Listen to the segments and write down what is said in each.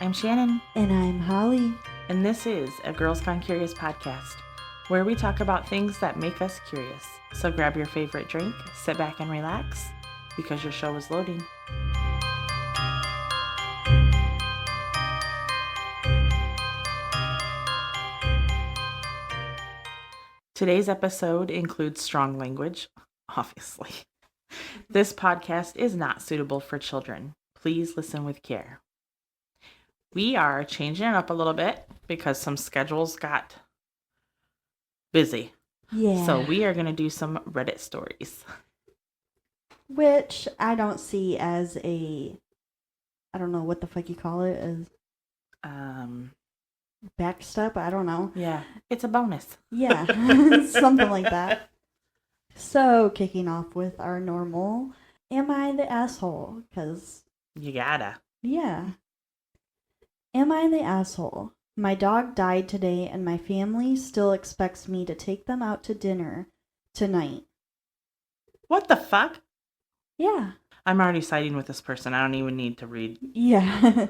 I'm Shannon. And I'm Holly. And this is a Girls Gone Curious podcast, where we talk about things that make us curious. So grab your favorite drink, sit back and relax, because your show is loading. Today's episode includes strong language, obviously. This podcast is not suitable for children. Please listen with care. We are changing it up a little bit because some schedules got busy. Yeah. So we are going to do some Reddit stories. Which I don't see as I don't know what the fuck you call it, as backstep, I don't know. Yeah, it's a bonus. Yeah, something like that. So, kicking off with our normal, am I the asshole? Because... You gotta. Yeah. Am I the asshole? My dog died today and my family still expects me to take them out to dinner tonight. What the fuck? Yeah. I'm already siding with this person. I don't even need to read. Yeah.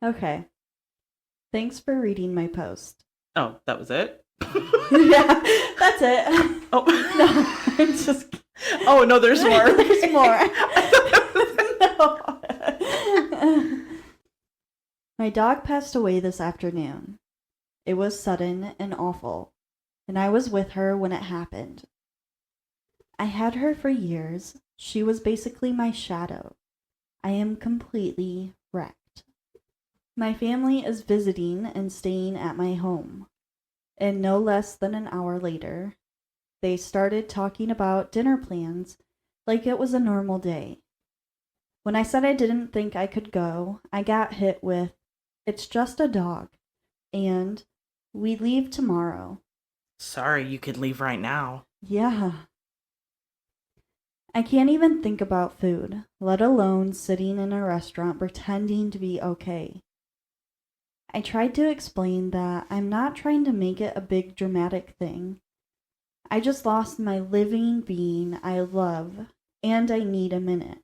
Okay. Thanks for reading my post. Oh, that was it? Yeah, that's it. Oh. No, I'm just... Oh, no, there's more. There's more. No. My dog passed away this afternoon. It was sudden and awful, and I was with her when it happened. I had her for years. She was basically my shadow. I am completely wrecked. My family is visiting and staying at my home, and no less than an hour later, they started talking about dinner plans like it was a normal day. When I said I didn't think I could go, I got hit with, "It's just a dog, and we leave tomorrow." Sorry, you could leave right now. Yeah. I can't even think about food, let alone sitting in a restaurant pretending to be okay. I tried to explain that I'm not trying to make it a big dramatic thing. I just lost my living being I love, and I need a minute.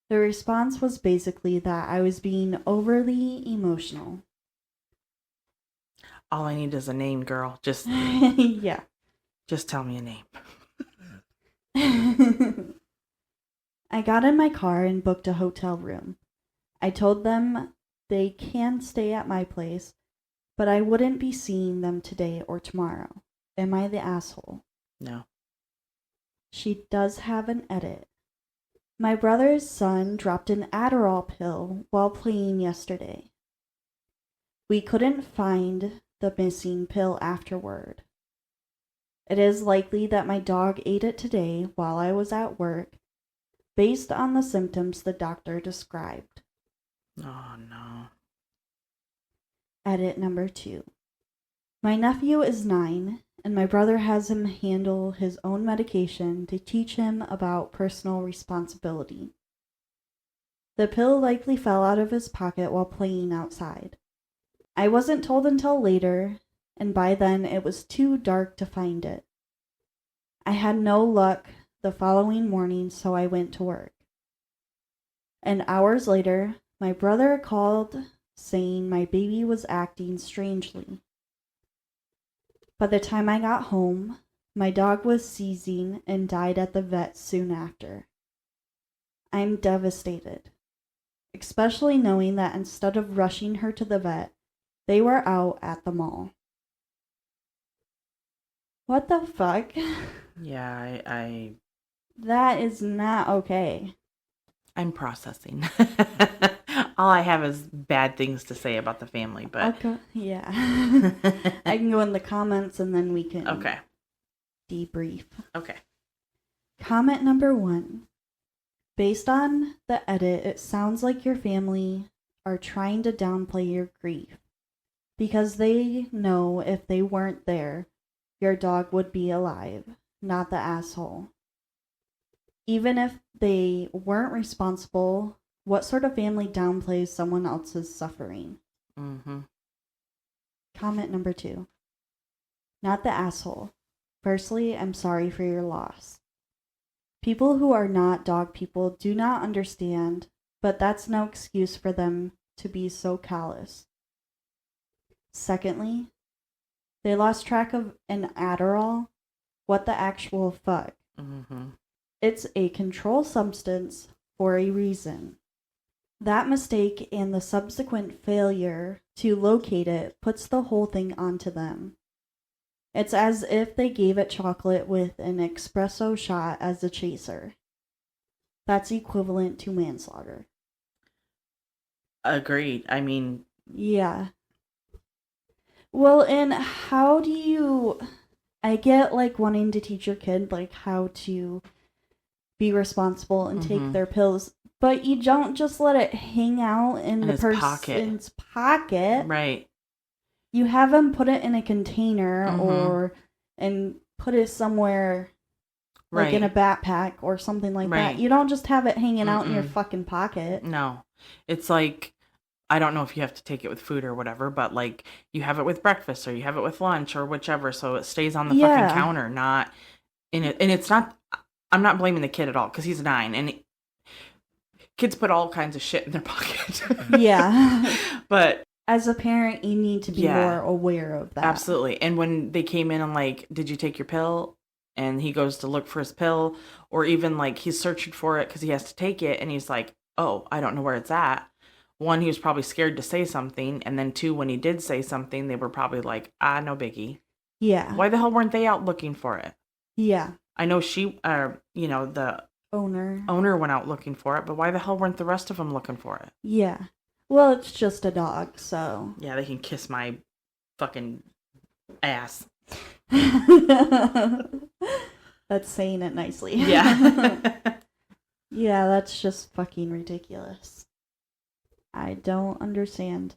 The response was basically that I was being overly emotional. All I need is a name, girl. Just Yeah. Just tell me a name. I got in my car and booked a hotel room. I told them they can stay at my place, but I wouldn't be seeing them today or tomorrow. Am I the asshole? No. She does have an edit. My brother's son dropped an Adderall pill while playing yesterday. We couldn't find the missing pill afterward. It is likely that my dog ate it today while I was at work, based on the symptoms the doctor described. Oh, no. Edit number 2. My nephew is 9, and my brother has him handle his own medication to teach him about personal responsibility. The pill likely fell out of his pocket while playing outside. I wasn't told until later, and by then it was too dark to find it. I had no luck the following morning, so I went to work. And hours later, my brother called saying my baby was acting strangely. By the time I got home, my dog was seizing and died at the vet soon after. I'm devastated, especially knowing that instead of rushing her to the vet, they were out at the mall. What the fuck? Yeah, That is not okay. I'm processing. All I have is bad things to say about the family, but... Okay. Yeah. I can go in the comments and then we can debrief. Okay. Comment number 1. Based on the edit, it sounds like your family are trying to downplay your grief because they know if they weren't there, your dog would be alive, not the asshole. Even if they weren't responsible, what sort of family downplays someone else's suffering? Mm-hmm. Comment number 2. Not the asshole. Firstly, I'm sorry for your loss. People who are not dog people do not understand, but that's no excuse for them to be so callous. Secondly, they lost track of an Adderall. What the actual fuck? Mm-hmm. It's a control substance for a reason. That mistake and the subsequent failure to locate it puts the whole thing onto them. It's as if they gave it chocolate with an espresso shot as a chaser. That's equivalent to manslaughter. Agreed. I mean... Yeah. Well, and how do you... I get, like, wanting to teach your kid, like, how to be responsible and take their pills, but you don't just let it hang out in the person's pocket. Right. You have them put it in a container and put it somewhere, like in a backpack or something like that. You don't just have it hanging out in your fucking pocket. No. It's like, I don't know if you have to take it with food or whatever, but like you have it with breakfast or you have it with lunch or whichever, so it stays on the fucking counter, not in it. And it's not, I'm not blaming the kid at all because he's 9 and kids put all kinds of shit in their pocket. Yeah. But as a parent, you need to be more aware of that. Absolutely. And when they came in and like, did you take your pill? And he goes to look for his pill, or even like he's searching for it because he has to take it. And he's like, oh, I don't know where it's at. 1, he was probably scared to say something. And then 2, when he did say something, they were probably like, no biggie. Yeah. Why the hell weren't they out looking for it? Yeah. I know the owner went out looking for it, but why the hell weren't the rest of them looking for it? Yeah. Well, it's just a dog, so. Yeah, they can kiss my fucking ass. That's saying it nicely. Yeah. Yeah, that's just fucking ridiculous. I don't understand.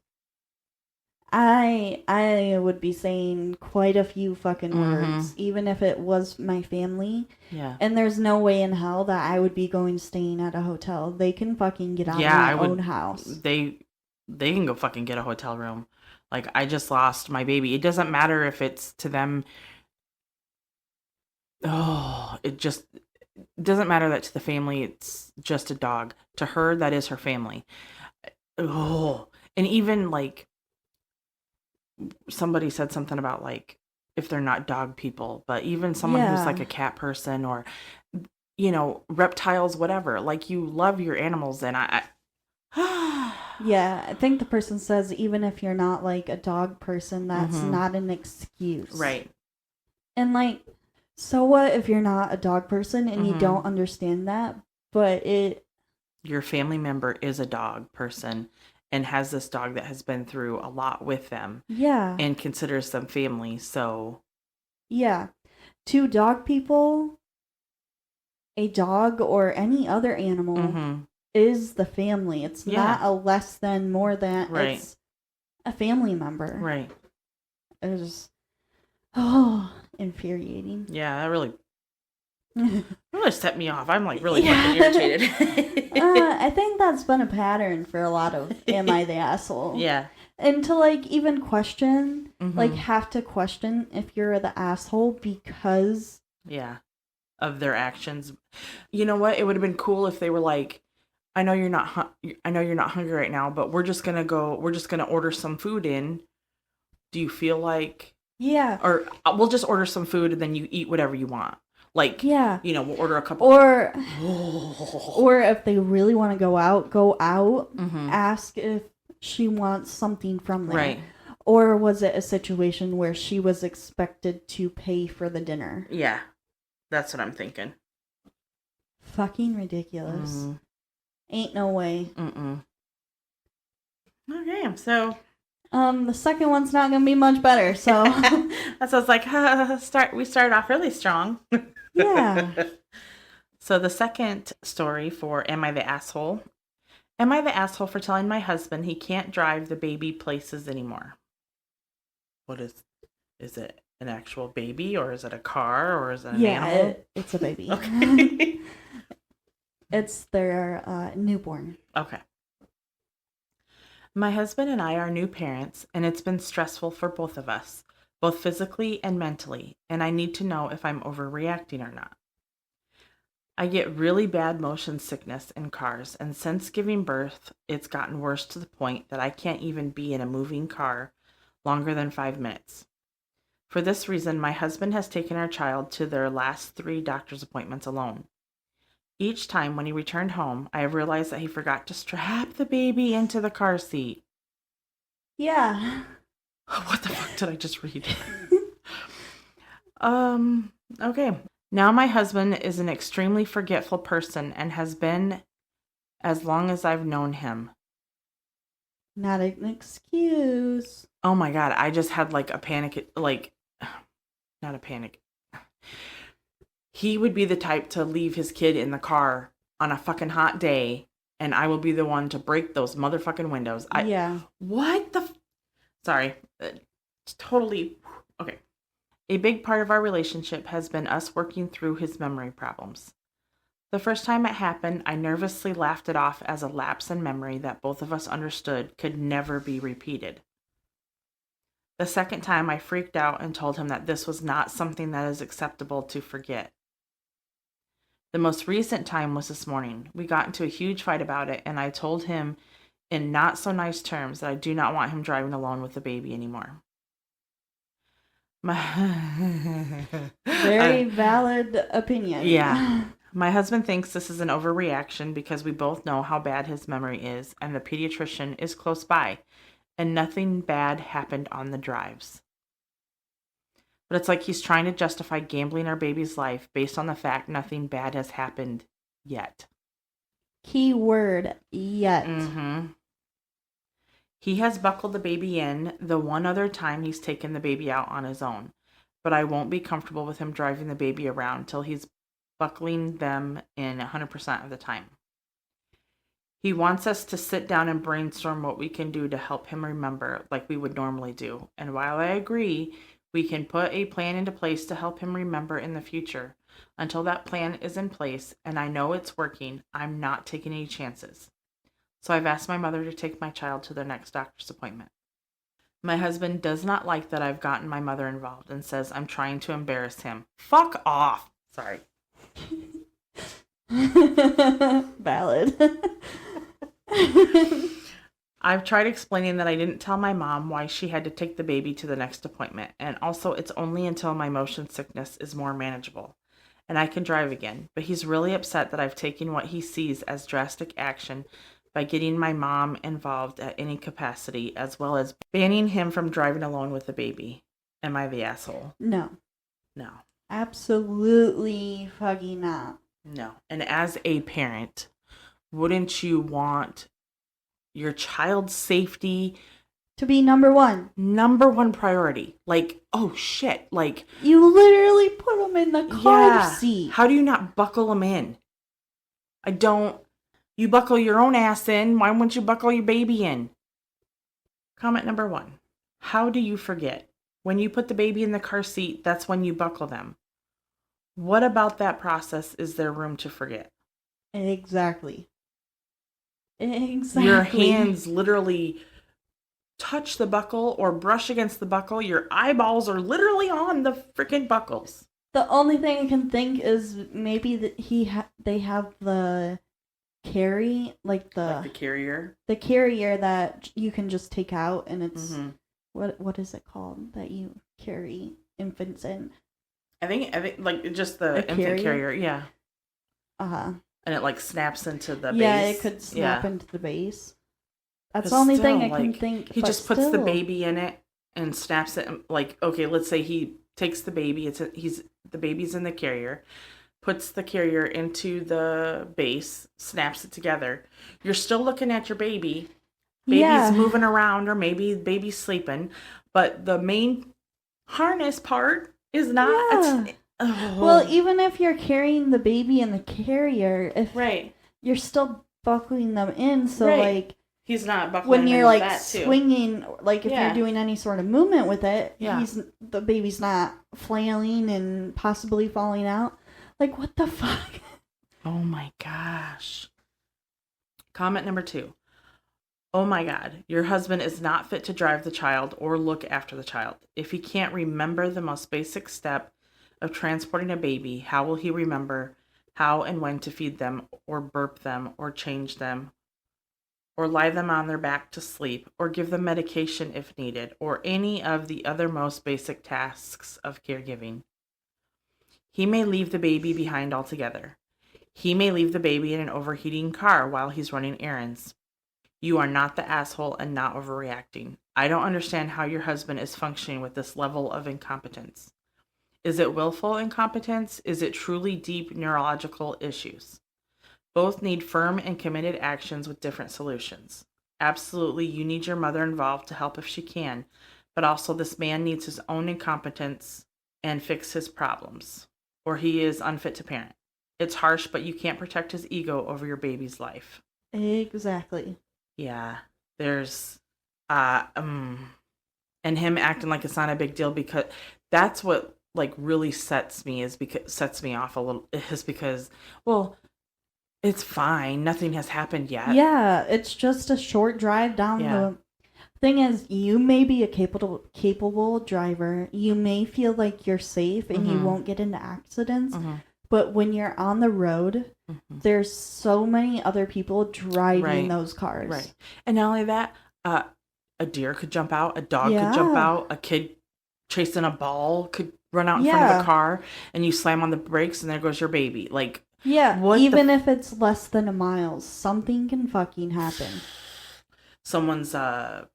I would be saying quite a few fucking words, even if it was my family. Yeah. And there's no way in hell that I would be staying at a hotel. They can fucking get out of their own house. They can go fucking get a hotel room. Like, I just lost my baby. It doesn't matter if it's to them. Oh, it doesn't matter that to the family it's just a dog. To her, that is her family. Oh, and even like somebody said something about like if they're not dog people, but even someone who's like a cat person or reptiles, whatever. Like, you love your animals, and I yeah, I think the person says even if you're not like a dog person, that's not an excuse. Right. And like, so what if you're not a dog person and you don't understand that, but your family member is a dog person and has this dog that has been through a lot with them. Yeah. And considers them family, so. Yeah. To dog people, a dog or any other animal is the family. It's not a less than, more than. Right. It's a family member. Right. It's infuriating. Yeah, that really set me off. I'm like really fucking irritated. I think that's been a pattern for a lot of Am I the Asshole? Yeah. And to like even question, like have to question if you're the asshole because. Yeah. Of their actions. You know what? It would have been cool if they were like, I know you're not hungry right now, but we're just going to order some food in. Do you feel like? Yeah. Or we'll just order some food and then you eat whatever you want. Like, we'll order a couple. Or if they really want to go out, ask if she wants something from there. Right. Or was it a situation where she was expected to pay for the dinner? Yeah. That's what I'm thinking. Fucking ridiculous. Ain't no way. Okay, so. The second one's not going to be much better, so. That sounds like, we started off really strong. Yeah. So the second story for Am I the Asshole? Am I the asshole for telling my husband he can't drive the baby places anymore? What is it an actual baby, or is it a car, or is it an animal? It's a baby. Okay. It's their newborn. Okay. My husband and I are new parents, and it's been stressful for both of us, both physically and mentally, and I need to know if I'm overreacting or not. I get really bad motion sickness in cars, and since giving birth, it's gotten worse to the point that I can't even be in a moving car longer than 5 minutes. For this reason, my husband has taken our child to their last 3 doctor's appointments alone. Each time when he returned home, I have realized that he forgot to strap the baby into the car seat. Yeah. What the fuck did I just read? Okay. Now my husband is an extremely forgetful person and has been as long as I've known him. Not an excuse. Oh my God, I just had like a panic, like, not a panic. He would be the type to leave his kid in the car on a fucking hot day, and I will be the one to break those motherfucking windows. Yeah. What the? Sorry. Totally. Okay. A big part of our relationship has been us working through his memory problems. The first time it happened, I nervously laughed it off as a lapse in memory that both of us understood could never be repeated. The second time, I freaked out and told him that this was not something that is acceptable to forget. The most recent time was this morning. We got into a huge fight about it, and I told him in not so nice terms that I do not want him driving alone with the baby anymore. Very valid opinion. Yeah. My husband thinks this is an overreaction because we both know how bad his memory is, and the pediatrician is close by, and nothing bad happened on the drives. But it's like he's trying to justify gambling our baby's life based on the fact nothing bad has happened yet. Key word, yet. Mm-hmm. He has buckled the baby in the one other time he's taken the baby out on his own, but I won't be comfortable with him driving the baby around till he's buckling them in 100% of the time. He wants us to sit down and brainstorm what we can do to help him remember like we would normally do. And while I agree, we can put a plan into place to help him remember in the future. Until that plan is in place and I know it's working, I'm not taking any chances. So I've asked my mother to take my child to their next doctor's appointment. My husband does not like that I've gotten my mother involved and says I'm trying to embarrass him. Fuck off. Sorry. Valid. I've tried explaining that I didn't tell my mom why she had to take the baby to the next appointment, and also it's only until my motion sickness is more manageable and I can drive again. But he's really upset that I've taken what he sees as drastic action by getting my mom involved at any capacity, as well as banning him from driving alone with the baby. Am I the asshole? No. No. Absolutely fucking not. No. And as a parent, wouldn't you want your child's safety to be number one priority? Like, oh shit, like you literally put them in the car seat. How do you not buckle them in? You buckle your own ass in. Why wouldn't you buckle your baby in? Comment number 1. How do you forget? When you put the baby in the car seat, that's when you buckle them. What about that process is there room to forget? Exactly. Your hands literally touch the buckle or brush against the buckle. Your eyeballs are literally on the freaking buckles. The only thing I can think is maybe that they have the carry, like the carrier. The carrier that you can just take out, and it's what is it called that you carry infants in? I think like just the infant carrier, yeah. And it like snaps into the base. Yeah, it could snap into the base. That's the only thing I can think. He just puts the baby in it and snaps it. Like, okay, let's say he takes the baby. The baby's in the carrier, puts the carrier into the base, snaps it together. You're still looking at your baby. Baby's moving around, or maybe baby's sleeping, but the main harness part is not. Well, even if you're carrying the baby in the carrier, you're still buckling them in. So like he's not buckling when you're like that swinging, like if you're doing any sort of movement with it, the baby's not flailing and possibly falling out. Like, what the fuck? Oh my gosh. Comment number 2. Oh my God, your husband is not fit to drive the child or look after the child. If he can't remember the most basic step of transporting a baby, how will he remember how and when to feed them or burp them or change them or lie them on their back to sleep or give them medication if needed or any of the other most basic tasks of caregiving. He may leave the baby behind altogether. He may leave the baby in an overheating car while he's running errands. You are not the asshole and not overreacting. I don't understand how your husband is functioning with this level of incompetence. Is it willful incompetence? Is it truly deep neurological issues? Both need firm and committed actions with different solutions. Absolutely, you need your mother involved to help if she can, but also this man needs his own incompetence and fix his problems, or he is unfit to parent. It's harsh, but you can't protect his ego over your baby's life. Exactly. Yeah, there's, and him acting like it's not a big deal, because that's what like really sets me off a little, is because, well, it's fine. Nothing has happened yet. Yeah, it's just a short drive down the... Thing is, you may be a capable driver. You may feel like you're safe and you won't get into accidents. But when you're on the road, there's so many other people driving those cars. Right. And not only that, a deer could jump out, a dog could jump out, a kid chasing a ball could run out in front of a car, and you slam on the brakes and there goes your baby. Like, even if it's less than a mile, something can fucking happen. Someone's, look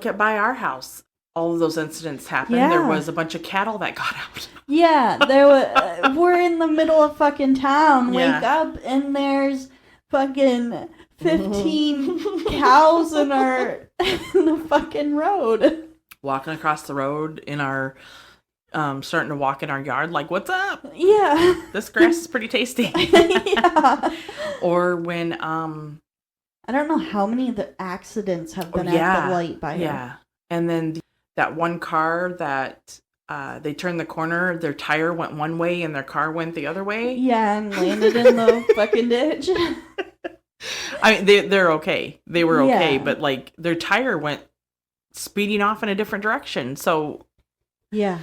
at by our house. All of those incidents happened. There was a bunch of cattle that got out. We're in the middle of fucking town. Wake up and there's fucking 15 cows in the fucking road. Walking across the road in our, starting to walk in our yard. Like, what's up? Yeah. This grass is pretty tasty. Or when, I don't know how many of the accidents have been at the light by her. And then that one car that they turned the corner, their tire went one way and their car went the other way. Yeah, and landed in the fucking ditch. I mean, they're okay. They were okay, but like their tire went speeding off in a different direction. So yeah,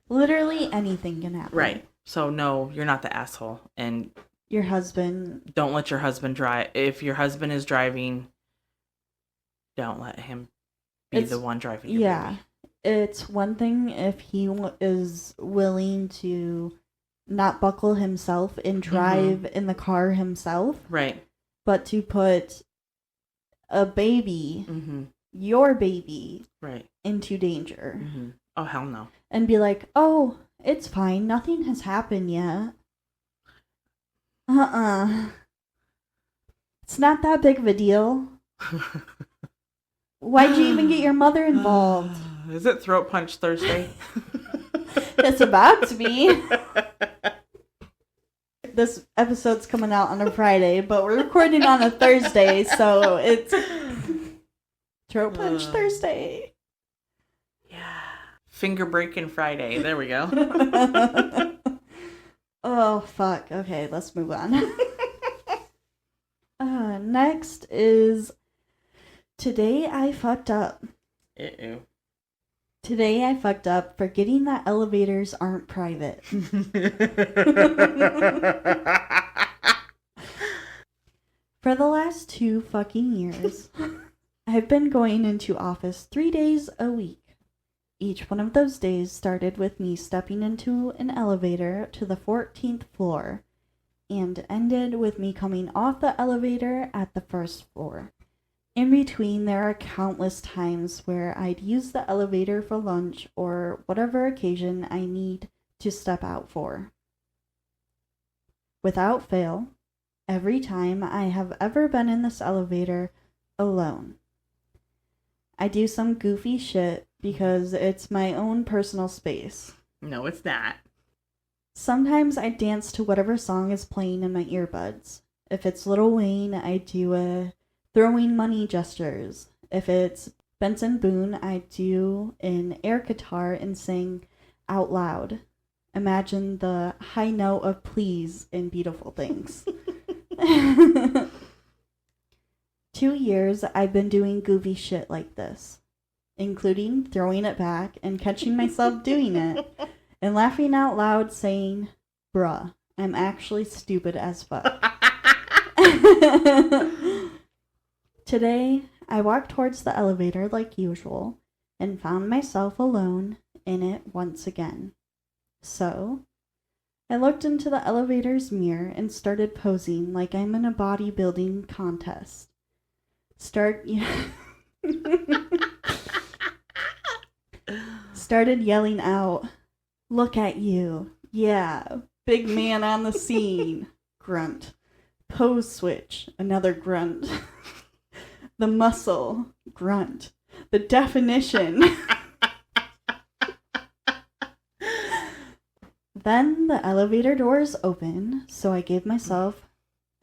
literally anything can happen. Right. So no, you're not the asshole, and your husband. Don't let your husband drive. If your husband is driving, don't let him be the one driving your baby. It's one thing if he is willing to not buckle himself and drive in the car himself. Right. But to put a baby, your baby, into danger. Oh, hell no. And be like, oh, it's fine. Nothing has happened yet. It's not that big of a deal. Why'd you even get your mother involved? Is it Throat Punch Thursday? It's about to be. This episode's coming out on a Friday, but we're recording on a Thursday, so it's Throat Punch Thursday. Yeah. Finger Breaking Friday. There we go. Oh, fuck. Okay, let's move on. Next is Today I Fucked Up. Uh-oh. Today I fucked up forgetting that elevators aren't private. For the last 2 fucking years, I've been going into office 3 days a week. Each one of those days started with me stepping into an elevator to the 14th floor and ended with me coming off the elevator at the 1st floor. In between, there are countless times where I'd use the elevator for lunch or whatever occasion I need to step out for. Without fail, every time I have ever been in this elevator alone. I do some goofy shit because it's my own personal space. No, it's not. Sometimes I dance to whatever song is playing in my earbuds. If it's Lil Wayne, I do a throwing money gestures. If it's Benson Boone, I do an air guitar and sing out loud. Imagine the high note of please in Beautiful Things. 2 years I've been doing goofy shit like this, including throwing it back and catching myself doing it and laughing out loud saying, Bruh, I'm actually stupid as fuck. Today, I walked towards the elevator like usual and found myself alone in it once again. So, I looked into the elevator's mirror and started posing like I'm in a bodybuilding contest. Started yelling out, "Look at you. Yeah, big man on the scene." Grunt. Pose switch. Another grunt. The muscle. Grunt. The definition. Then the elevator doors open, so I gave myself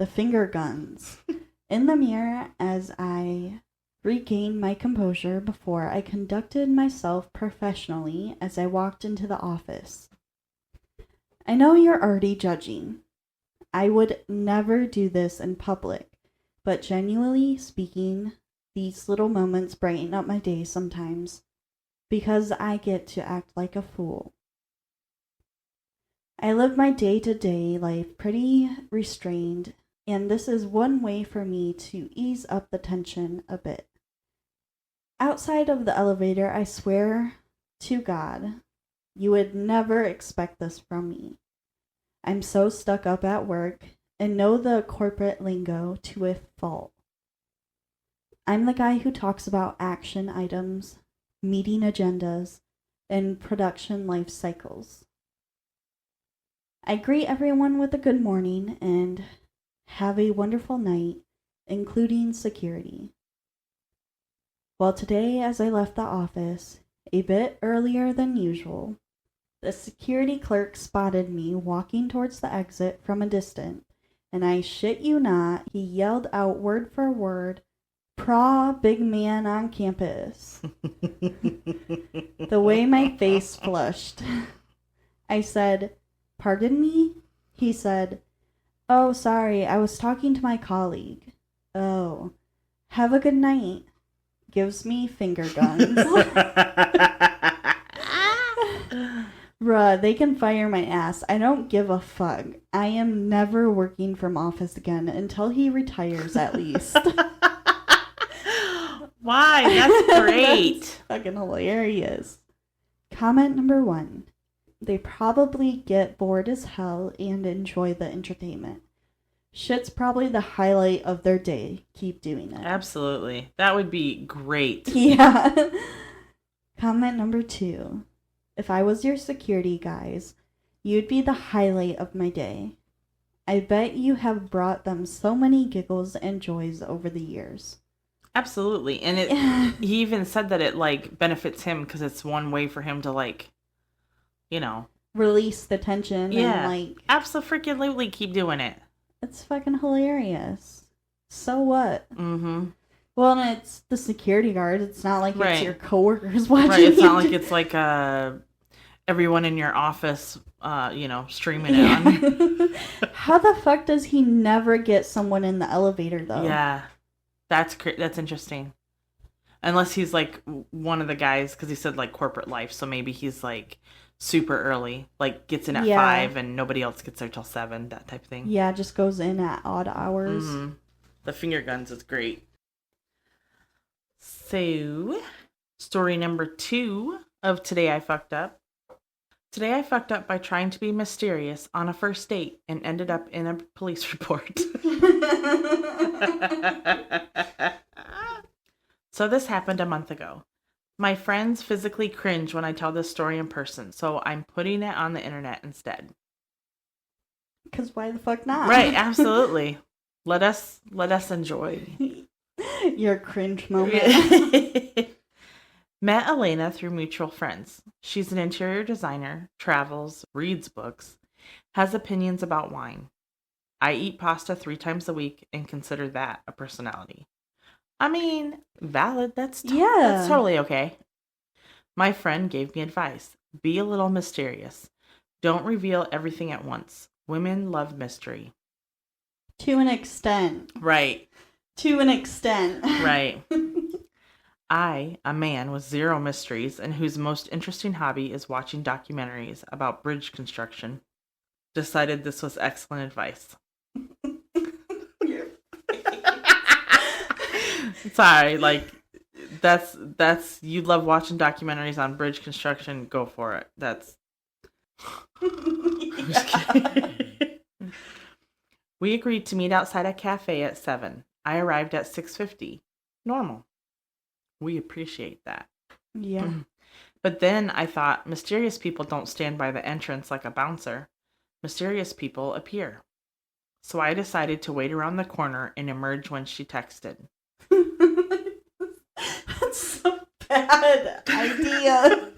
the finger guns in the mirror as I regained my composure before I conducted myself professionally as I walked into the office. I know you're already judging. I would never do this in public, but genuinely speaking, these little moments brighten up my day sometimes because I get to act like a fool. I live my day-to-day life pretty restrained, and this is one way for me to ease up the tension a bit. Outside of the elevator, I swear to God, you would never expect this from me. I'm so stuck up at work and know the corporate lingo to a fault. I'm the guy who talks about action items, meeting agendas, and production life cycles. I greet everyone with a good morning and have a wonderful night, including security. Well, today, as I left the office, a bit earlier than usual, the security clerk spotted me walking towards the exit from a distance, and I shit you not, he yelled out word for word, "Praw, big man on campus." The way my face flushed. I said, "Pardon me?" He said, "Oh, sorry, I was talking to my colleague." "Oh, have a good night." Gives me finger guns. Bruh, they can fire my ass. I don't give a fuck. I am never working from office again until he retires, at least. Why? That's great. That's fucking hilarious. Comment number 1. They probably get bored as hell and enjoy the entertainment. Shit's probably the highlight of their day. Keep doing it. Absolutely. That would be great. Yeah. Comment number 2. If I was your security guys, you'd be the highlight of my day. I bet you have brought them so many giggles and joys over the years. Absolutely. And he even said that it, like, benefits him because it's one way for him to, like, you know. Release the tension. Yeah. And, like. Absolutely keep doing it. It's fucking hilarious. So what? Mm-hmm. Well, and it's the security guard. It's not like right. It's your coworkers watching. Right. It's you not like it's like everyone in your office, streaming it on. How the fuck does he never get someone in the elevator, though? Yeah. That's interesting. Unless he's, like, one of the guys, because he said, like, corporate life, so maybe he's, like, super early, like, gets in at 5 and nobody else gets there till 7, that type of thing. Yeah, just goes in at odd hours. Mm-hmm. The finger guns is great. So, story number 2 of Today I Fucked Up. Today I fucked up by trying to be mysterious on a first date and ended up in a police report. So this happened a month ago. My friends physically cringe when I tell this story in person, so I'm putting it on the internet instead. Because why the fuck not? Right, absolutely. Let us enjoy your cringe moment. Met Elena through mutual friends. She's an interior designer, travels, reads books, has opinions about wine. I eat pasta 3 times a week and consider that a personality. I mean, valid. That's totally okay. My friend gave me advice. Be a little mysterious. Don't reveal everything at once. Women love mystery. To an extent. Right. To an extent. Right. I, a man with 0 mysteries and whose most interesting hobby is watching documentaries about bridge construction. decided this was excellent advice. Sorry, like, that's you love watching documentaries on bridge construction, go for it. That's I'm just kidding. We agreed to meet outside a cafe at 7. I arrived at 6:50. Normal. We appreciate that. Yeah. But then I thought, mysterious people don't stand by the entrance like a bouncer. Mysterious people appear. So I decided to wait around the corner and emerge when she texted. That's a bad idea.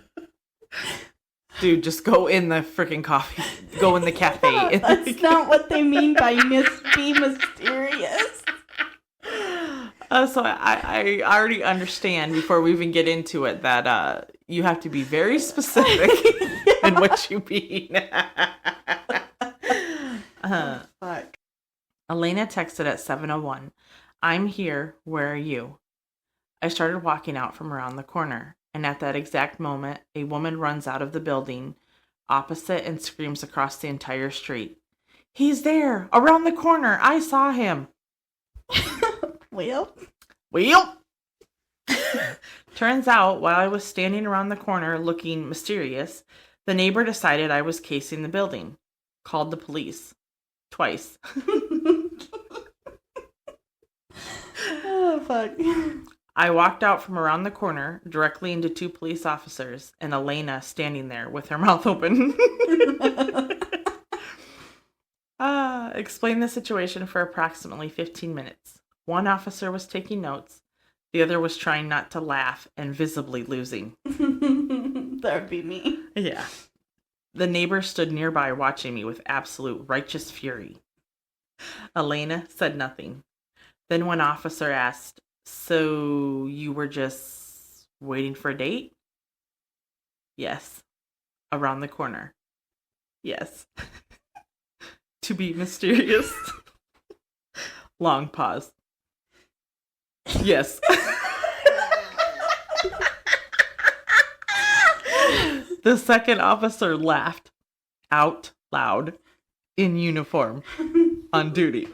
Dude, just go in the freaking coffee. Go in the cafe. That's not what they mean by be mysterious. So I already understand before we even get into it that you have to be very specific in what you mean. Fuck. Elena texted at 7:01. I'm here. Where are you? I started walking out from around the corner, and at that exact moment, a woman runs out of the building opposite and screams across the entire street. He's there! Around the corner! I saw him! Well? Turns out, while I was standing around the corner looking mysterious, the neighbor decided I was casing the building. Called the police. Twice. Oh, fuck. I walked out from around the corner, directly into 2 police officers, and Elena standing there with her mouth open. Explained the situation for approximately 15 minutes. One officer was taking notes. The other was trying not to laugh and visibly losing. That would be me. Yeah. The neighbor stood nearby watching me with absolute righteous fury. Elena said nothing. Then one officer asked, so you were just waiting for a date? Yes. Around the corner. Yes. To be mysterious. Long pause. Yes. The second officer laughed out loud in uniform on duty.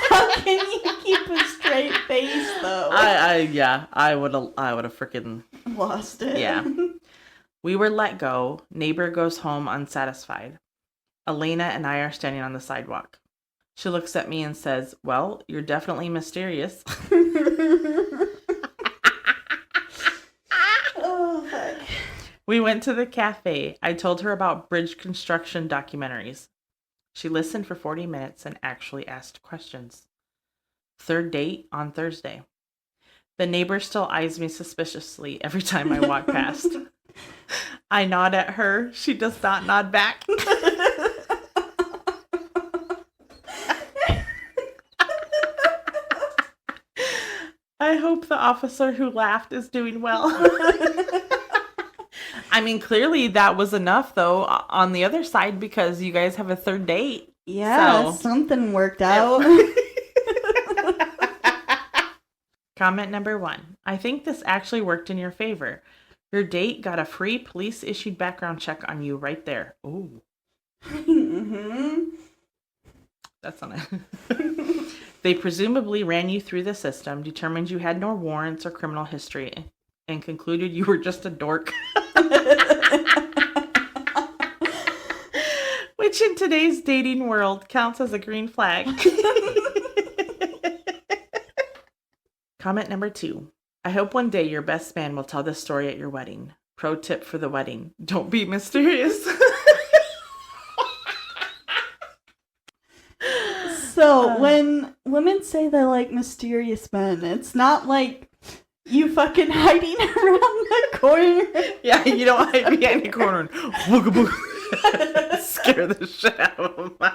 How can you keep a straight face though? I would have freaking lost it. Yeah. We were let go. Neighbor goes home unsatisfied. Elena and I are standing on the sidewalk. She looks at me and says, well, you're definitely mysterious. Oh, fuck. We went to the cafe. I told her about bridge construction documentaries. She listened for 40 minutes and actually asked questions. Third date on Thursday. The neighbor still eyes me suspiciously every time I walk past. I nod at her. She does not nod back. I hope the officer who laughed is doing well. I mean, clearly that was enough, though, on the other side, because you guys have a third date. Yeah, so. Something worked out. Comment number 1. I think this actually worked in your favor. Your date got a free police-issued background check on you right there. Ooh. Mm-hmm. That's not it. They presumably ran you through the system, determined you had no warrants or criminal history, and concluded you were just a dork. Which in today's dating world counts as a green flag. Comment number 2. I hope one day your best man will tell this story at your wedding. Pro tip for the wedding. Don't be mysterious. So, when women say they like mysterious men, it's not like you fucking hiding around the corner. Yeah, you don't hide behind the corner and booga booga. Scare the shit out of them.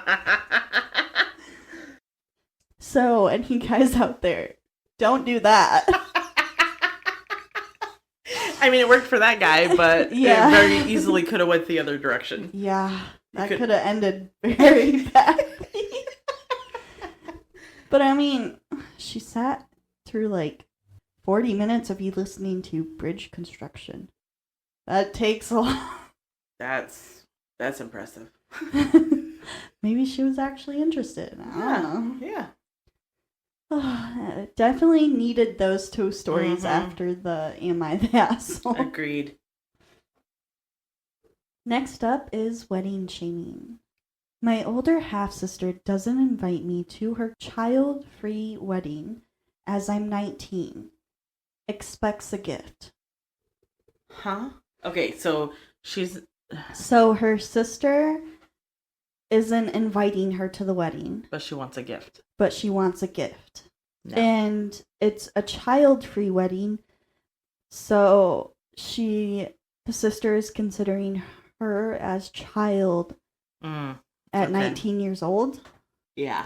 So, any guys out there, don't do that. I mean, it worked for that guy, but yeah. It very easily could have went the other direction. Yeah, that could have ended very badly. But I mean, she sat through like 40 minutes of you listening to bridge construction. That takes a lot. That's impressive. Maybe she was actually interested. I don't know. Yeah. Definitely needed those two stories after the Am I the Asshole? Agreed. Next up is wedding shaming. My older half-sister doesn't invite me to her child-free wedding as I'm 19. Expects a gift. Huh? Okay, so she's... So her sister isn't inviting her to the wedding. But she wants a gift. But she wants a gift. No. And it's a child-free wedding. So the sister is considering her as child at 19 years old. Yeah.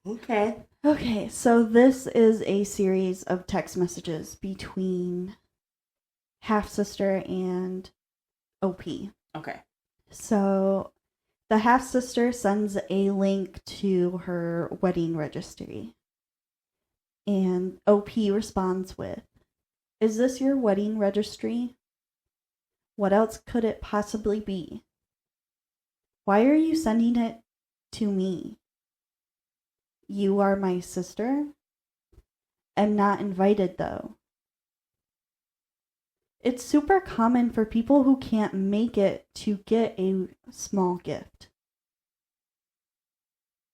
Okay. Okay, so this is a series of text messages between half-sister and OP. Okay. So the half-sister sends a link to her wedding registry. And OP responds with, "Is this your wedding registry? What else could it possibly be? Why are you sending it to me? You are my sister? I'm not invited though." It's super common for people who can't make it to get a small gift.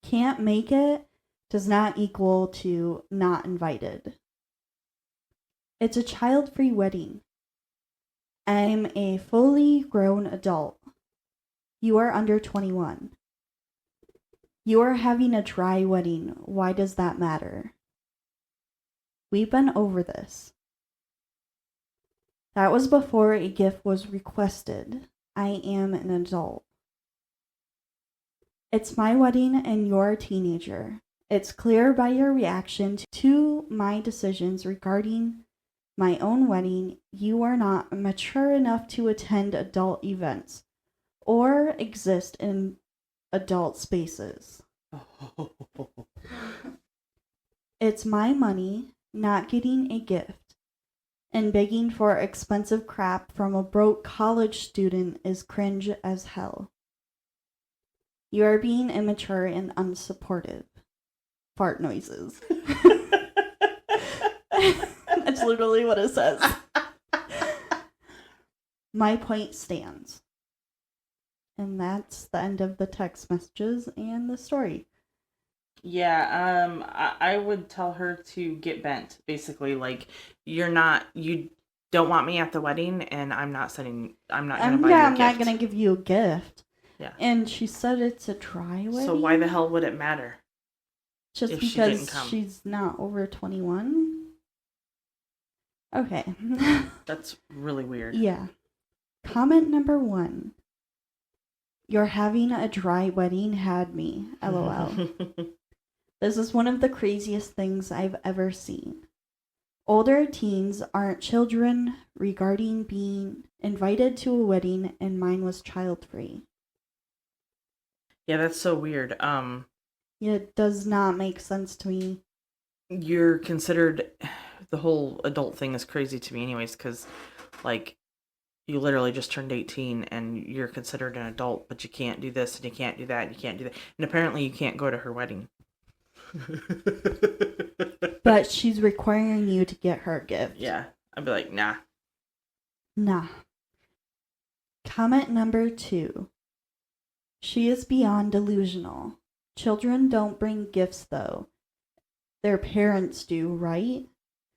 Can't make it does not equal to not invited. It's a child-free wedding. I'm a fully grown adult. You are under 21. You are having a dry wedding. Why does that matter? We've been over this. That was before a gift was requested. I am an adult. It's my wedding and you're a teenager. It's clear by your reaction to my decisions regarding my own wedding, you are not mature enough to attend adult events or exist in adult spaces. It's my money. Not getting a gift and begging for expensive crap from a broke college student is cringe as hell. You are being immature and unsupportive. Fart noises. That's literally what it says. My point stands. And that's the end of the text messages and the story. Yeah, I would tell her to get bent. Basically, like, you don't want me at the wedding, and I'm not going to buy you a gift. I'm not going to give you a gift. Yeah. And she said it's a dry wedding. So why the hell would it matter? Just because she's not over 21? Okay. That's really weird. Yeah. Comment number 1. You're having a dry wedding had me. LOL. This is one of the craziest things I've ever seen. Older teens aren't children regarding being invited to a wedding, and mine was child-free. Yeah, that's so weird. Yeah, it does not make sense to me. You're considered... The whole adult thing is crazy to me anyways, because, like, you literally just turned 18 and you're considered an adult, but you can't do this and you can't do that and you can't do that. And apparently you can't go to her wedding. But she's requiring you to get her a gift. Yeah. I'd be like, nah. Nah. Comment number 2. She is beyond delusional. Children don't bring gifts, though. Their parents do, right?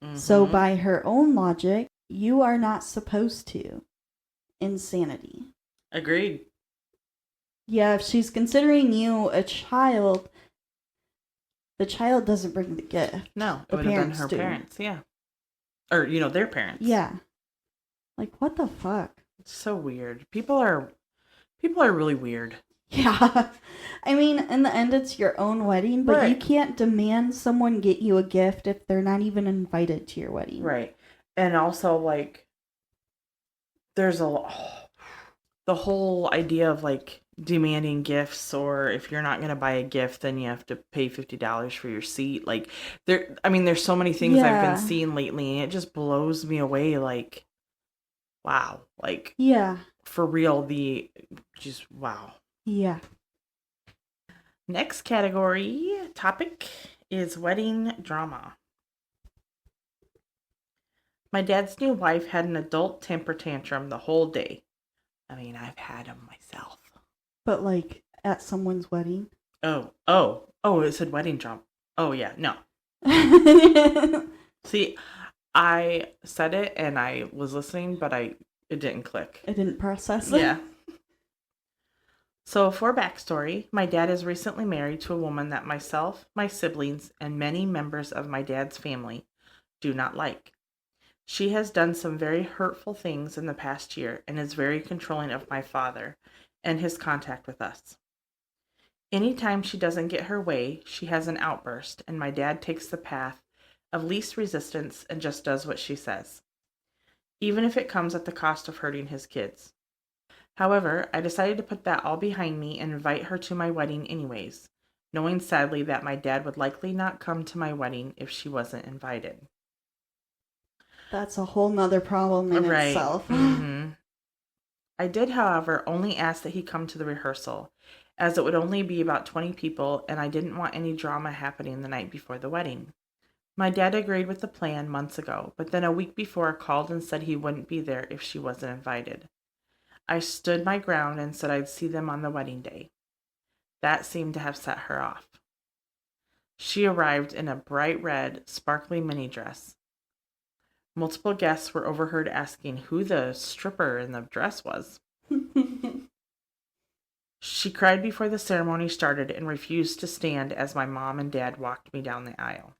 Mm-hmm. So by her own logic, you are not supposed to. Insanity. Agreed. Yeah, if she's considering you a child, the child doesn't bring the gift. No, it would have been her parents, yeah. Or, their parents. Yeah. Like, what the fuck? It's so weird. People are really weird. Yeah. I mean, in the end, it's your own wedding, but right. You can't demand someone get you a gift if they're not even invited to your wedding. Right. And also, like, there's the whole idea of, like, demanding gifts, or if you're not going to buy a gift, then you have to pay $50 for your seat. Like, there's so many things I've been seeing lately, and it just blows me away. Like, wow. Like, yeah. For real, wow. Yeah. Next category topic is wedding drama. My dad's new wife had an adult temper tantrum the whole day. I mean, I've had them myself. But like at someone's wedding. Oh, it said wedding drama. Oh, yeah, no. See, I said it and I was listening, but it didn't click. It didn't process it. Yeah. So, for backstory, my dad is recently married to a woman that myself, my siblings, and many members of my dad's family do not like. She has done some very hurtful things in the past year and is very controlling of my father and his contact with us. Anytime she doesn't get her way, she has an outburst, and my dad takes the path of least resistance and just does what she says, even if it comes at the cost of hurting his kids. However, I decided to put that all behind me and invite her to my wedding anyways, knowing sadly that my dad would likely not come to my wedding if she wasn't invited. That's a whole nother problem in itself. Mm-hmm. I did, however, only ask that he come to the rehearsal, as it would only be about 20 people, and I didn't want any drama happening the night before the wedding. My dad agreed with the plan months ago, but then a week before called and said he wouldn't be there if she wasn't invited. I stood my ground and said I'd see them on the wedding day. That seemed to have set her off. She arrived in a bright red, sparkly mini dress. Multiple guests were overheard asking who the stripper in the dress was. She cried before the ceremony started and refused to stand as my mom and dad walked me down the aisle.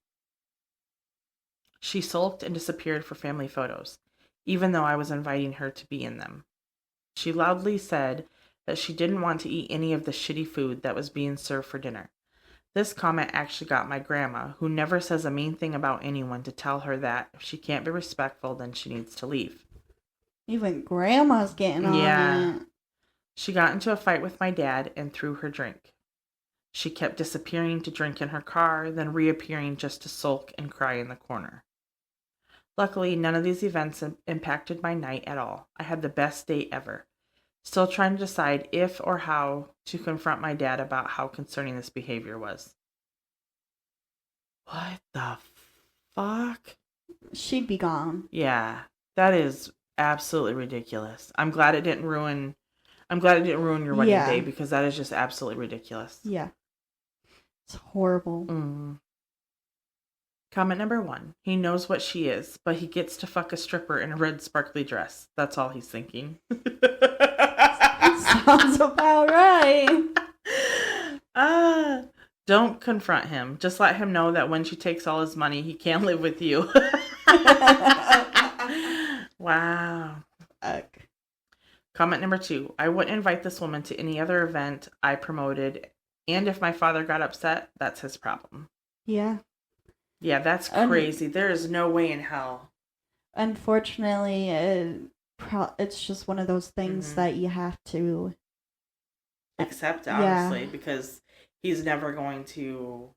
She sulked and disappeared for family photos, even though I was inviting her to be in them. She loudly said that she didn't want to eat any of the shitty food that was being served for dinner. This comment actually got my grandma, who never says a mean thing about anyone, to tell her that if she can't be respectful, then she needs to leave. Even grandma's getting on it. She got into a fight with my dad and threw her drink. She kept disappearing to drink in her car, then reappearing just to sulk and cry in the corner. Luckily, none of these events impacted my night at all. I had the best day ever. Still trying to decide if or how to confront my dad about how concerning this behavior was. What the fuck? She'd be gone. Yeah, that is absolutely ridiculous. I'm glad it didn't ruin your wedding day, because that is just absolutely ridiculous. Yeah. It's horrible. Comment number 1. He knows what she is, but he gets to fuck a stripper in a red sparkly dress. That's all he's thinking. Sounds about right. Don't confront him. Just let him know that when she takes all his money, he can't live with you. Wow. Comment number 2. I wouldn't invite this woman to any other event I promoted, and if my father got upset, that's his problem. Yeah. Yeah, that's crazy. There is no way in hell. Unfortunately, it's just one of those things that you have to accept, honestly, because he's never going to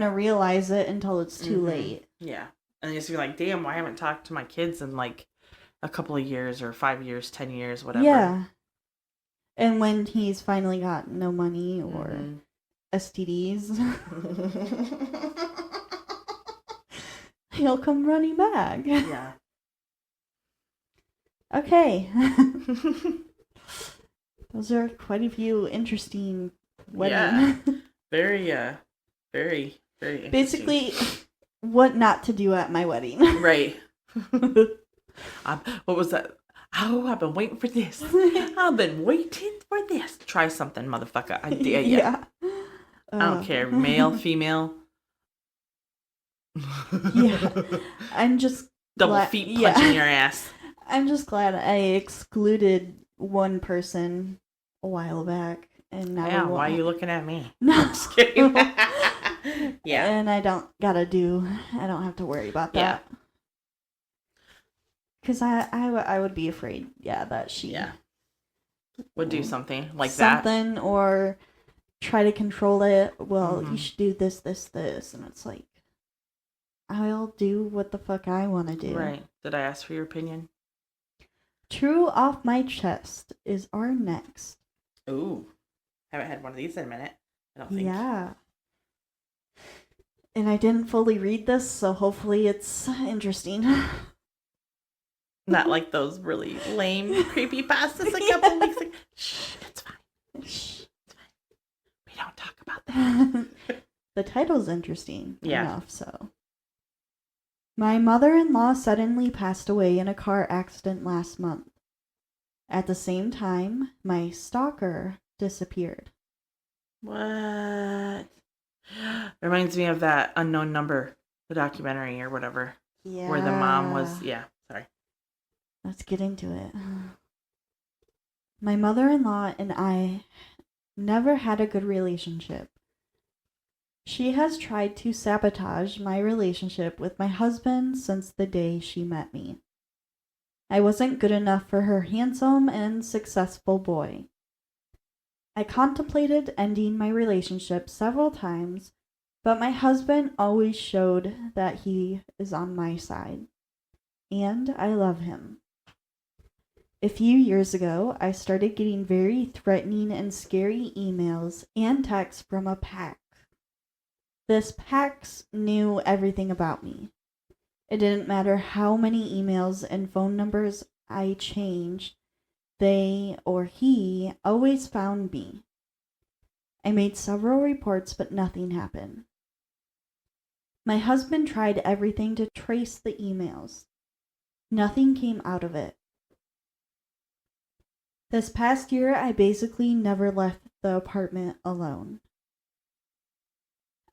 realize it until it's too late. Yeah. And you just be like, damn, why haven't I talked to my kids in like a couple of years or 5 years, 10 years, whatever. Yeah. And when he's finally got no money or STDs, he'll come running back. Yeah. Okay. Those are quite a few interesting weddings. Yeah. Very, very interesting. Basically, what not to do at my wedding. Right. What was that? Oh, I've been waiting for this. I've been waiting for this. Try something, motherfucker. I dare you. Yeah. I don't care. Male, female. Yeah. I'm just double feet punching your ass. I'm just glad I excluded one person a while back. And now yeah, why are you looking at me? No. I'm just kidding. Yeah. And I don't have to worry about that. Yeah. Because I would be afraid, that she would do something like something that. Or try to control it. Well, you should do this. And it's like, I'll do what the fuck I want to do. Right. Did I ask for your opinion? True Off My Chest is our next. Ooh. Haven't had one of these in a minute, I don't think. Yeah. And I didn't fully read this, so hopefully it's interesting. Not like those really lame creepypastas a couple weeks ago. Shh, it's fine. Shh, it's fine. We don't talk about that. The title's interesting Yeah. enough, so. My mother-in-law suddenly passed away in a car accident last month. At the same time, my stalker disappeared. What? Reminds me of that Unknown Number, the documentary or whatever. Yeah. Where the mom was, yeah, sorry. Let's get into it. My mother-in-law and I never had a good relationship. She has tried to sabotage my relationship with my husband since the day she met me. I wasn't good enough for her handsome and successful boy. I contemplated ending my relationship several times, but my husband always showed that he is on my side, and I love him. A few years ago, I started getting very threatening and scary emails and texts from a pack. This pax knew everything about me. It didn't matter how many emails and phone numbers I changed, they or he always found me. I made several reports, but nothing happened. My husband tried everything to trace the emails. Nothing came out of it. This past year, I basically never left the apartment alone.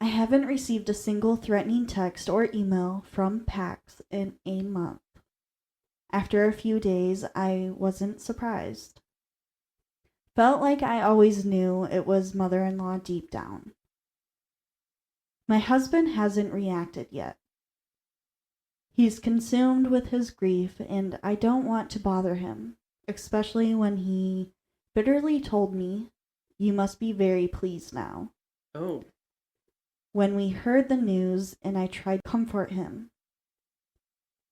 I haven't received a single threatening text or email from Pax in a month. After a few days, I wasn't surprised. Felt like I always knew it was mother-in-law deep down. My husband hasn't reacted yet. He's consumed with his grief, and I don't want to bother him, especially when he bitterly told me, "You must be very pleased now." Oh. When we heard the news and I tried to comfort him,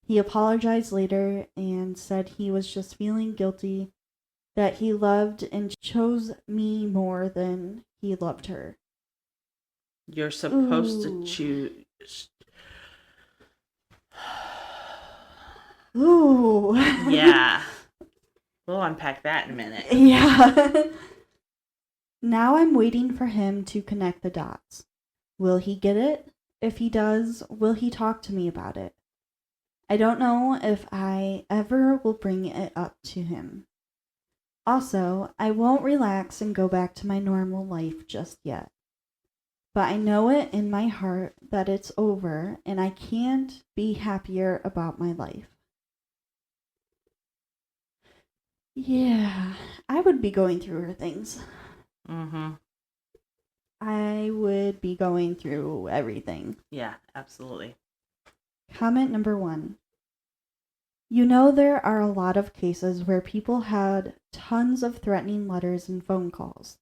he apologized later and said he was just feeling guilty that he loved and chose me more than he loved her. You're supposed to choose. Ooh. Yeah. We'll unpack that in a minute. Yeah. Now I'm waiting for him to connect the dots. Will he get it? If he does, will he talk to me about it? I don't know if I ever will bring it up to him. Also, I won't relax and go back to my normal life just yet. But I know it in my heart that it's over and I can't be happier about my life. Yeah, I would be going through her things. Mm-hmm. I would be going through everything. Yeah, absolutely. Comment number 1. You know, there are a lot of cases where people had tons of threatening letters and phone calls.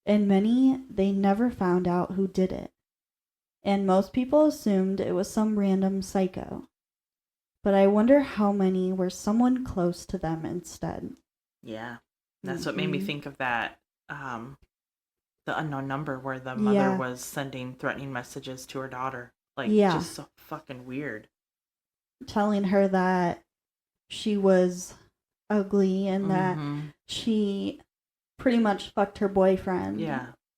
In many, they never found out who did it. And most people assumed it was some random psycho. But I wonder how many were someone close to them instead. Yeah. That's what made me think of that, the Unknown Number, where the mother Yeah. was sending threatening messages to her daughter. Like, Yeah. just so fucking weird. Telling her that she was ugly and that she pretty much fucked her boyfriend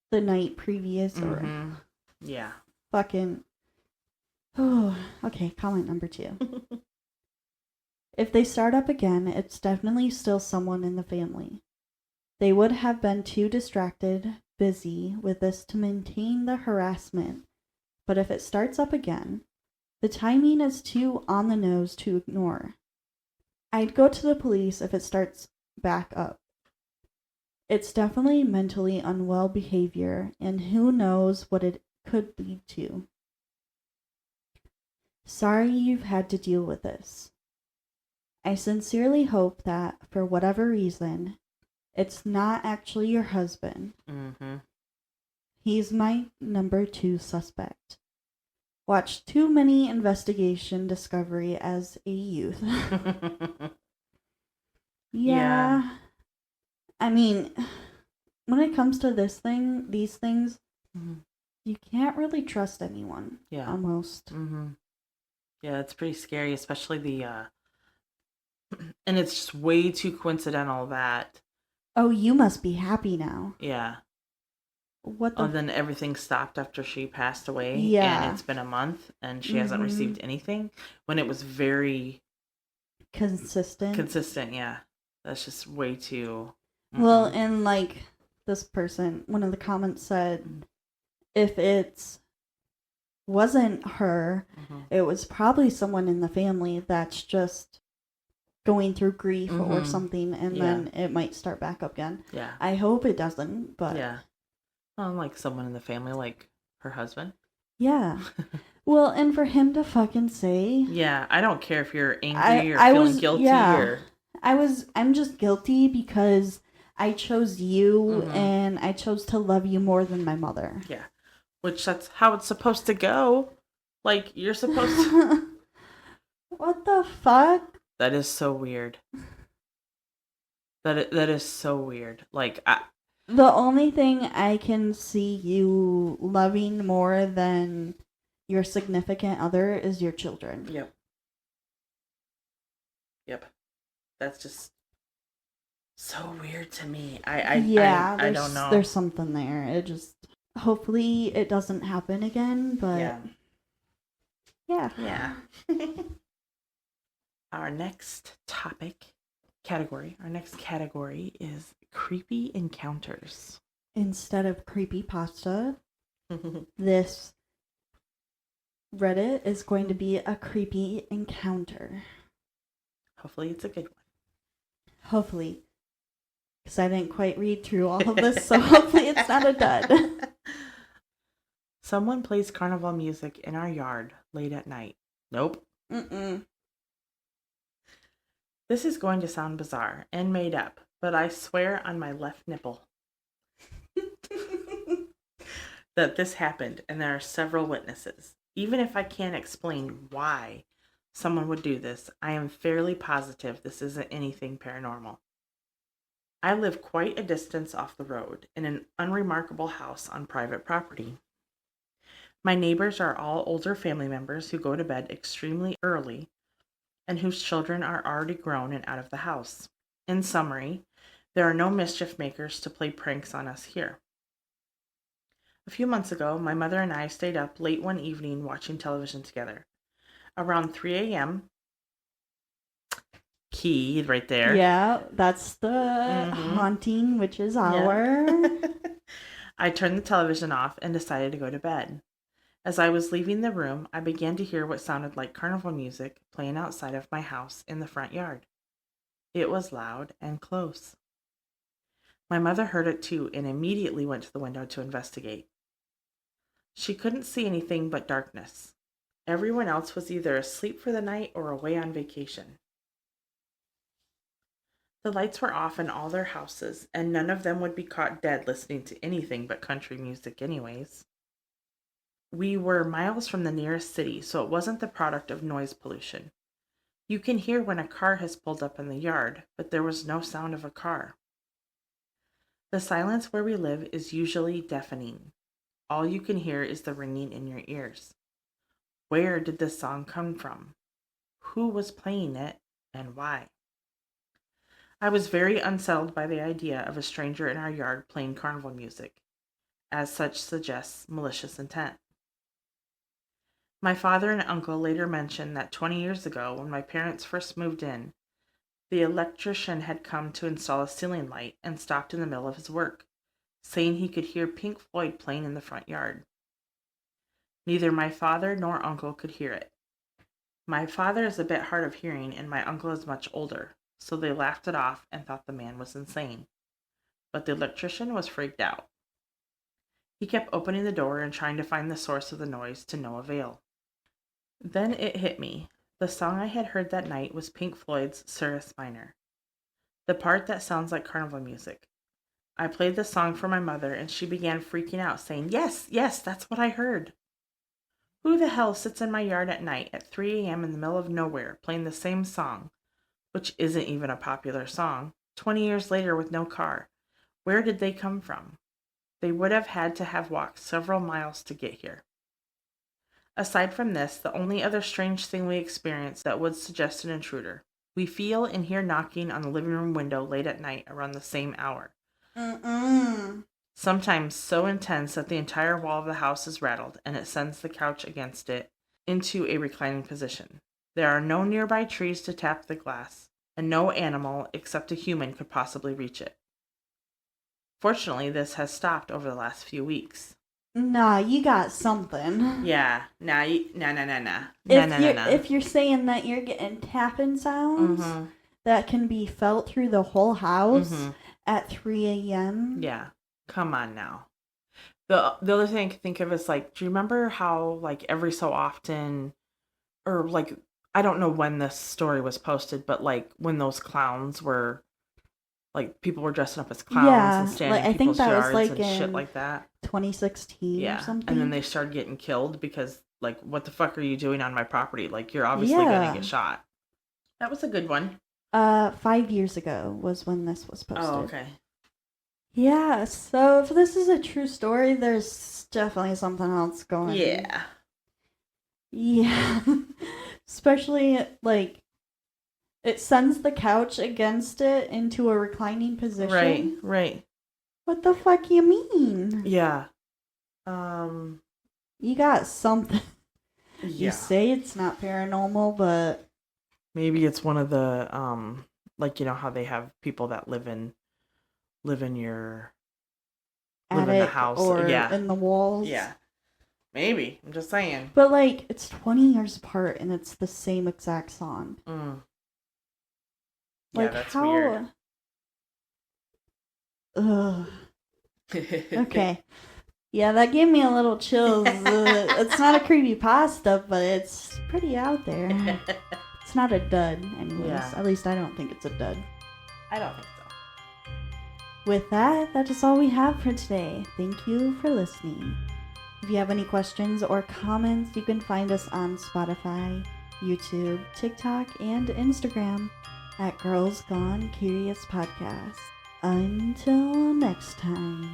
the night previous. Or Yeah. fucking... Oh, okay, comment number 2. If they start up again, it's definitely still someone in the family. They would have been too distracted, busy with this to maintain the harassment. But if it starts up again, the timing is too on the nose to ignore. I'd go to the police if it starts back up. It's definitely mentally unwell behavior, and who knows what it could lead to. Sorry you've had to deal with this. I sincerely hope that, for whatever reason, it's not actually your husband. He's my number 2 suspect. Watched too many Investigation Discovery as a youth. Yeah. I mean, when it comes to these things, Mm-hmm. you can't really trust anyone. Yeah. Almost. Mm-hmm. Yeah, it's pretty scary, especially and it's just way too coincidental that. Oh, you must be happy now. Yeah. What Oh, the? then everything stopped after she passed away, and Yeah. it's been a month, and she hasn't Mm-hmm. received anything. When it was very Consistent. Yeah, that's just way too. Well, Mm-mm. and like this person, one of the comments said, if it wasn't her, Mm-hmm. it was probably someone in the family that's just going through grief or Mm-hmm. something, and Yeah. then it might start back up again. Yeah. I hope it doesn't, but Yeah. Like someone in the family, like her husband. yeah. Well, and for him to fucking say, Yeah, I don't care if you're angry or I feeling was guilty yeah, or. I'm just guilty because I chose you Mm-hmm. and I chose to love you more than my mother. Yeah, which that's how it's supposed to go. Like you're supposed to. What the fuck? That is so weird. That is so weird. Like The only thing I can see you loving more than your significant other is your children. Yep. Yep. That's just so weird to me. I don't know. There's something there. It just hopefully it doesn't happen again, but yeah. Yeah. Our next category is creepy encounters. Instead of creepy pasta, this Reddit is going to be a creepy encounter. Hopefully it's a good one. Hopefully. Because I didn't quite read through all of this, so hopefully it's not a dud. Someone plays carnival music in our yard late at night. Nope. Mm-mm. This is going to sound bizarre and made up, but I swear on my left nipple that this happened, and there are several witnesses. Even if I can't explain why someone would do this, I am fairly positive this isn't anything paranormal. I live quite a distance off the road in an unremarkable house on private property. My neighbors are all older family members who go to bed extremely early and whose children are already grown and out of the house. In summary, there are no mischief makers to play pranks on us here. A few months ago, my mother and I stayed up late one evening watching television together. Around 3 a.m., key right there. Yeah, that's the haunting witch's hour. Yeah. I turned the television off and decided to go to bed. As I was leaving the room, I began to hear what sounded like carnival music playing outside of my house in the front yard. It was loud and close. My mother heard it too and immediately went to the window to investigate. She couldn't see anything but darkness. Everyone else was either asleep for the night or away on vacation. The lights were off in all their houses, and none of them would be caught dead listening to anything but country music anyways. We were miles from the nearest city, so it wasn't the product of noise pollution. You can hear when a car has pulled up in the yard, but there was no sound of a car. The silence where we live is usually deafening. All you can hear is the ringing in your ears. Where did this song come from? Who was playing it, and why? I was very unsettled by the idea of a stranger in our yard playing carnival music, as such suggests malicious intent. My father and uncle later mentioned that 20 years ago, when my parents first moved in, the electrician had come to install a ceiling light and stopped in the middle of his work, saying he could hear Pink Floyd playing in the front yard. Neither my father nor uncle could hear it. My father is a bit hard of hearing and my uncle is much older, so they laughed it off and thought the man was insane. But the electrician was freaked out. He kept opening the door and trying to find the source of the noise to no avail. Then it hit me. The song I had heard that night was Pink Floyd's Cirrus Minor, the part that sounds like carnival music. I played the song for my mother and she began freaking out, saying, "Yes, yes, that's what I heard." Who the hell sits in my yard at night at 3 a.m. in the middle of nowhere playing the same song, which isn't even a popular song, 20 years later with no car? Where did they come from? They would have had to have walked several miles to get here. Aside from this, the only other strange thing we experienced that would suggest an intruder. We feel and hear knocking on the living room window late at night around the same hour. Sometimes so intense that the entire wall of the house is rattled and it sends the couch against it into a reclining position. There are no nearby trees to tap the glass, and no animal except a human could possibly reach it. Fortunately, this has stopped over the last few weeks. Nah, you got something. Yeah, nah. If you're saying that you're getting tapping sounds that can be felt through the whole house at 3 a.m. Yeah, come on now. The other thing I can think of is, like, do you remember how, like, every so often, or, like, I don't know when this story was posted, but, like, when those clowns were, like, people were dressing up as clowns and standing in people's yards and shit like that. 2016 or something. And then they started getting killed because, like, what the fuck are you doing on my property? Like, you're obviously going to get shot. That was a good one. 5 years ago was when this was posted. Oh, okay. Yeah, so if this is a true story, there's definitely something else going on. Yeah. Yeah. Especially, like, it sends the couch against it into a reclining position. Right. What the fuck you mean? Yeah. You got something. Yeah. You say it's not paranormal, but maybe it's one of the, like, you know how they have people that live in your attic in the house or in the walls. Yeah. Maybe. I'm just saying. But, like, it's 20 years apart and it's the same exact song. Yeah, that's weird. Ugh. Okay. Yeah, that gave me a little chills. It's not a creepypasta, but it's pretty out there. It's not a dud, anyways. Yeah. At least I don't think it's a dud. I don't think so. With that is all we have for today. Thank you for listening. If you have any questions or comments, you can find us on Spotify, YouTube, TikTok, and Instagram at Girls Gone Curious Podcast. Until next time.